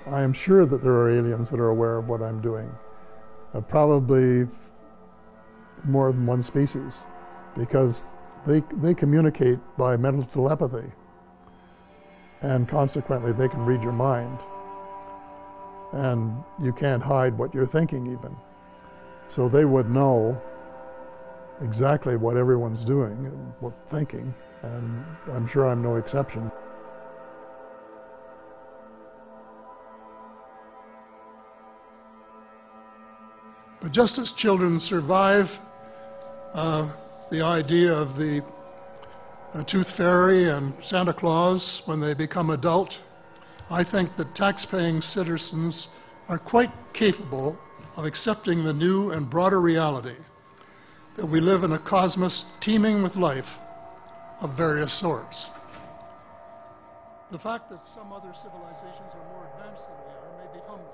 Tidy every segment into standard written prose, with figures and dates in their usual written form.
I am sure that there are aliens that are aware of what I'm doing. Probably more than one species, because they communicate by mental telepathy, and consequently they can read your mind, and you can't hide what you're thinking even. So they would know exactly what everyone's doing and what thinking, and I'm sure I'm no exception. But just as children survive the idea of the tooth fairy and Santa Claus when they become adult, I think that tax-paying citizens are quite capable of accepting the new and broader reality that we live in a cosmos teeming with life of various sorts. The fact that some other civilizations are more advanced than we are may be humbling,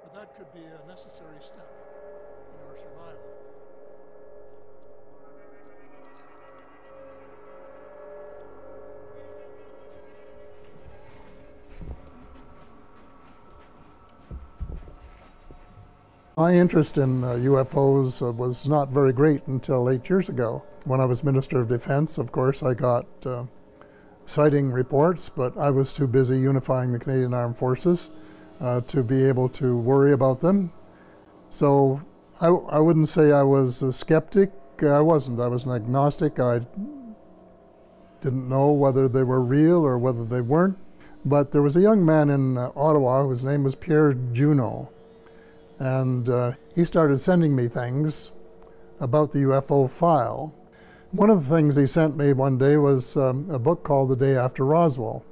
but that could be a necessary step in our survival. My interest in UFOs was not very great until 8 years ago. When I was Minister of Defense, of course, I got sighting reports, but I was too busy unifying the Canadian Armed Forces to be able to worry about them. So I wouldn't say I was a skeptic. I wasn't. I was an agnostic. I didn't know whether they were real or whether they weren't. But there was a young man in Ottawa whose name was Pierre Juno. And he started sending me things about the UFO file. One of the things he sent me one day was a book called The Day After Roswell,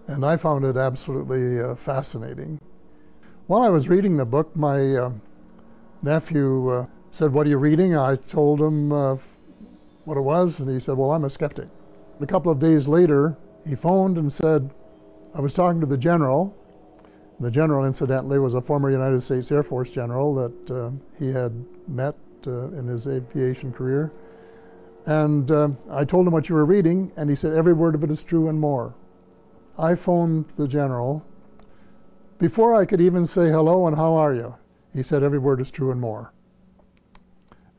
and I found it absolutely fascinating. While I was reading the book, my nephew said, "What are you reading?" I told him what it was, and he said, "Well, I'm a skeptic." A couple of days later, he phoned and said, "I was talking to the general." The general, incidentally, was a former United States Air Force general that he had met in his aviation career. And I told him what you were reading, and he said, "Every word of it is true and more." I phoned the general. Before I could even say hello and how are you, he said, "Every word is true and more."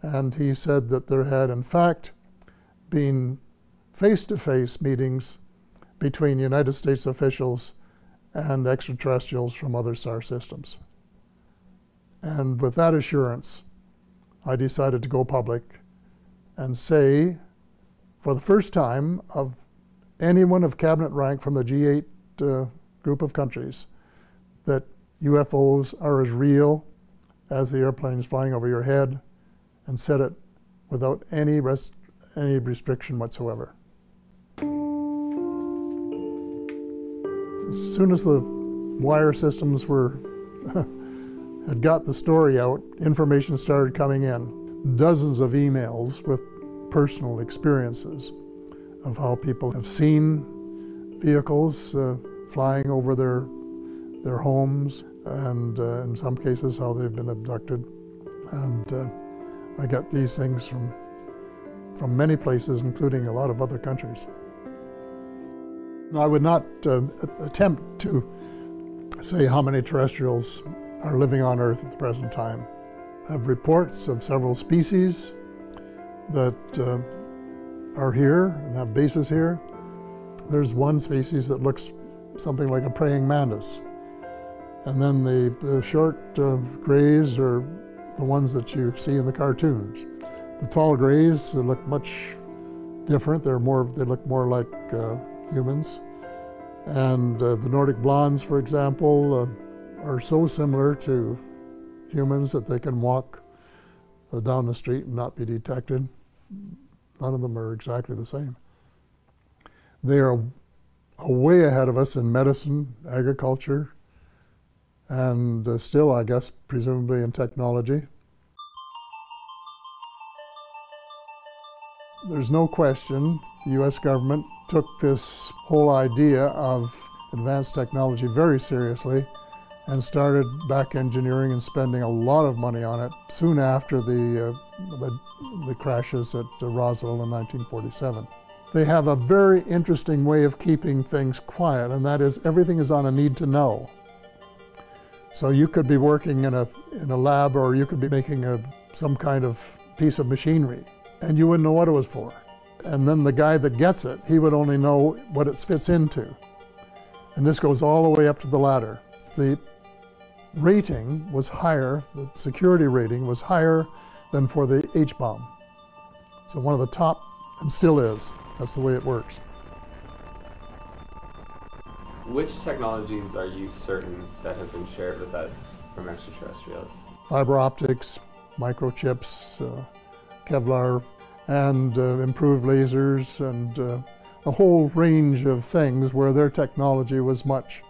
And he said that there had, in fact, been face-to-face meetings between United States officials and extraterrestrials from other star systems. And with that assurance, I decided to go public and say, for the first time, of anyone of cabinet rank from the G8 group of countries, that UFOs are as real as the airplanes flying over your head, and said it without any restriction whatsoever. As soon as the wire systems had got the story out, information started coming in. Dozens of emails with personal experiences of how people have seen vehicles flying over their homes, and in some cases how they've been abducted. And I got these things from many places, including a lot of other countries. I would not attempt to say how many terrestrials are living on Earth at the present time. I have reports of several species that are here and have bases here. There's one species that looks something like a praying mantis. And then the short grays are the ones that you see in the cartoons. The tall grays look much different. They look more like humans. And the Nordic blondes, for example, are so similar to humans that they can walk down the street and not be detected. None of them are exactly the same. They are way ahead of us in medicine, agriculture, and still, I guess, presumably in technology. There's no question the U.S. government took this whole idea of advanced technology very seriously and started back engineering and spending a lot of money on it soon after the crashes at Roswell in 1947. They have a very interesting way of keeping things quiet, and that is everything is on a need to know. So you could be working in a lab, or you could be making some kind of piece of machinery, and you wouldn't know what it was for. And then the guy that gets it, he would only know what it fits into. And this goes all the way up to the ladder. The rating was higher, the security rating was higher than for the H-bomb. So one of the top, and still is. That's the way it works. Which technologies are you certain that have been shared with us from extraterrestrials? Fiber optics, microchips, Kevlar, and improved lasers, and a whole range of things where their technology was much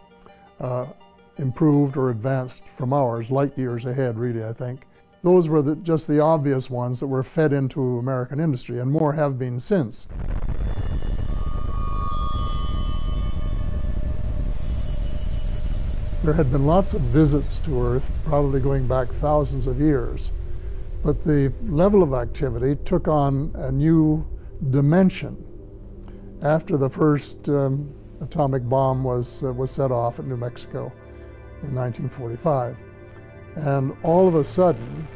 improved or advanced from ours, light years ahead, really, I think. Those were just the obvious ones that were fed into American industry, and more have been since. There had been lots of visits to Earth, probably going back thousands of years, but the level of activity took on a new dimension after the first atomic bomb was set off at New Mexico in 1945. And all of a sudden,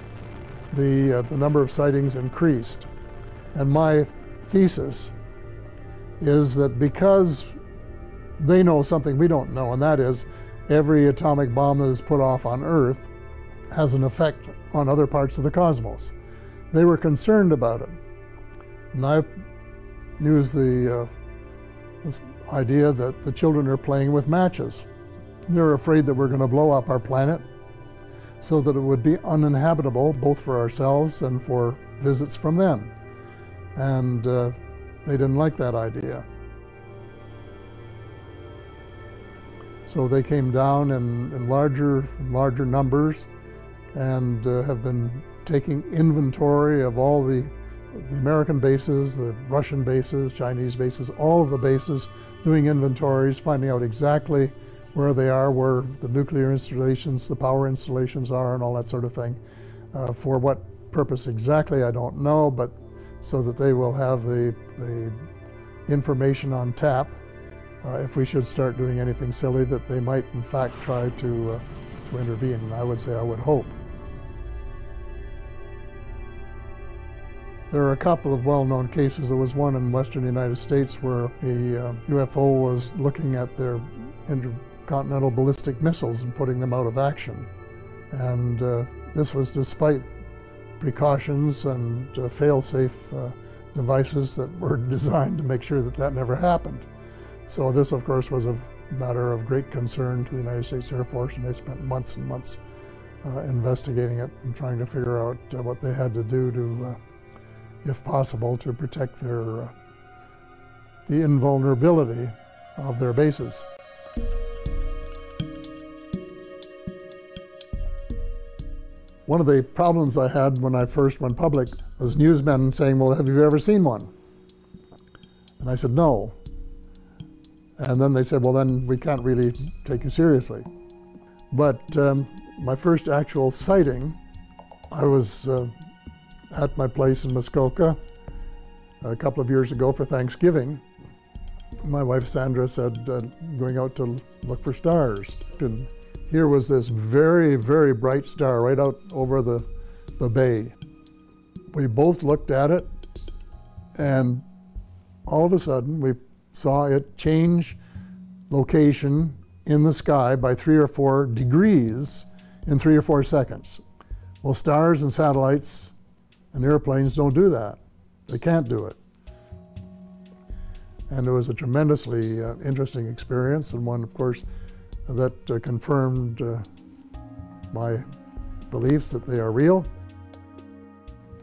the number of sightings increased. And my thesis is that because they know something we don't know, and that is every atomic bomb that is put off on Earth has an effect on other parts of the cosmos. They were concerned about it. And I used this idea that the children are playing with matches. They're afraid that we're going to blow up our planet so that it would be uninhabitable both for ourselves and for visits from them. And they didn't like that idea. So they came down in larger numbers, and have been taking inventory of all the American bases, the Russian bases, Chinese bases, all of the bases, doing inventories, finding out exactly where they are, where the nuclear installations, the power installations are, and all that sort of thing. For what purpose exactly, I don't know, but so that they will have the information on tap if we should start doing anything silly, that they might in fact try to intervene. And I would say, I would hope. There are a couple of well-known cases. There was one in western United States where a UFO was looking at their intercontinental ballistic missiles and putting them out of action. And this was despite precautions and fail-safe devices that were designed to make sure that that never happened. So this, of course, was a matter of great concern to the United States Air Force, and they spent months and months investigating it and trying to figure out what they had to do to, if possible, to protect the invulnerability of their bases. One of the problems I had when I first went public was newsmen saying, well, have you ever seen one? And I said, no. And then they said, well, then we can't really take you seriously. But my first actual sighting, I was at my place in Muskoka a couple of years ago for Thanksgiving. My wife Sandra said, going out to look for stars. And here was this very, very bright star right out over the bay. We both looked at it, and all of a sudden we saw it change location in the sky by 3 or 4 degrees in 3 or 4 seconds. Well, stars and satellites and airplanes don't do that. They can't do it. And it was a tremendously interesting experience, and one, of course, that confirmed my beliefs that they are real.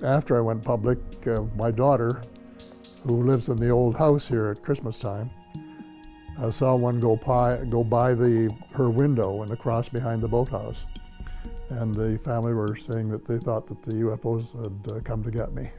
After I went public, my daughter, who lives in the old house here at Christmas time, saw one go by her window in the cross behind the boathouse. And the family were saying that they thought that the UFOs had come to get me.